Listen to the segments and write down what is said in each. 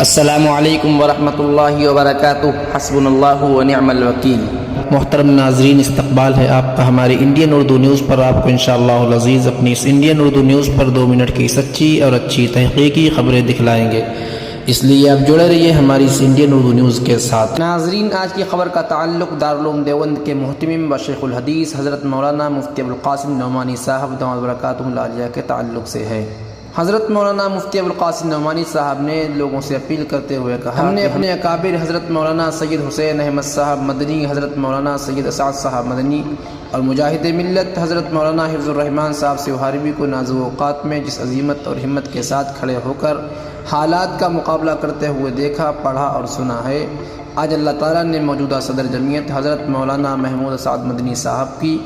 السلام علیکم ورحمۃ اللہ وبرکاتہ، حسبنا اللہ ونعم الوکیل۔ محترم ناظرین، استقبال ہے آپ کا ہماری انڈین اردو نیوز پر۔ آپ کو انشاءاللہ العزیز اپنی اس انڈین اردو نیوز پر 2 منٹ کی سچی اور اچھی تحقیقی خبریں دکھلائیں گے، اس لیے آپ جڑے رہیے ہماری اس انڈین اردو نیوز کے ساتھ۔ ناظرین، آج کی خبر کا تعلق دارالعلوم دیوبند کے محتمم و شیخ الحدیث حضرت مولانا مفتی ابوالقاسم نعمانی صاحب دامت برکاتہ العالیہ کے تعلق سے ہے۔ حضرت مولانا مفتی ابوالقاسم نعمانی صاحب نے لوگوں سے اپیل کرتے ہوئے کہا، ہم نے اپنے اکابر حضرت مولانا سید حسین احمد صاحب مدنی، حضرت مولانا سید اسعد صاحب مدنی اور مجاہد ملت حضرت مولانا حفظ الرحمان صاحب سیوہاروی کو نازک اوقات میں جس عظیمت اور ہمت کے ساتھ کھڑے ہو کر حالات کا مقابلہ کرتے ہوئے دیکھا، پڑھا اور سنا ہے، آج اللہ تعالیٰ نے موجودہ صدر جمعیت حضرت مولانا محمود اسعد مدنی صاحب کی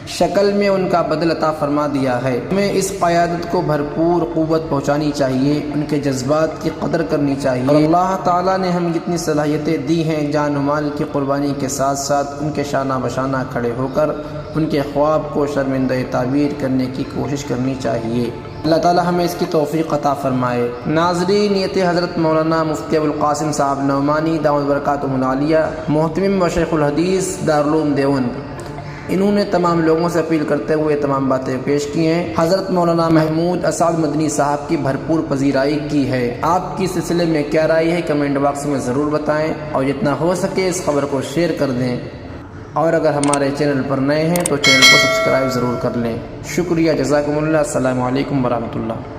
شکل میں ان کا بدل عطا فرما دیا ہے۔ ہمیں اس قیادت کو بھرپور قوت پہنچانی چاہیے، ان کے جذبات کی قدر کرنی چاہیے، اور اللہ تعالیٰ نے ہم جتنی صلاحیتیں دی ہیں جان و مال کی قربانی کے ساتھ ساتھ ان کے شانہ بشانہ کھڑے ہو کر ان کے خواب کو شرمندہ تعبیر کرنے کی کوشش کرنی چاہیے۔ اللہ تعالیٰ ہمیں اس کی توفیق عطا فرمائے۔ ناظرین، یہ تھے حضرت مولانا مفتی ابوالقاسم صاحب نعمانی دامت برکاتہ العالیہ، محتمم و شیخ الحدیث دارالعلوم دیوبند۔ انہوں نے تمام لوگوں سے اپیل کرتے ہوئے تمام باتیں پیش کی ہیں۔ حضرت مولانا محمود اسعد مدنی صاحب کی بھرپور پذیرائی کی ہے۔ آپ کی سلسلے میں کیا رائے ہے کمنٹ باکس میں ضرور بتائیں، اور جتنا ہو سکے اس خبر کو شیئر کر دیں، اور اگر ہمارے چینل پر نئے ہیں تو چینل کو سبسکرائب ضرور کر لیں۔ شکریہ، جزاکم اللہ، السلام علیکم ورحمۃ اللہ۔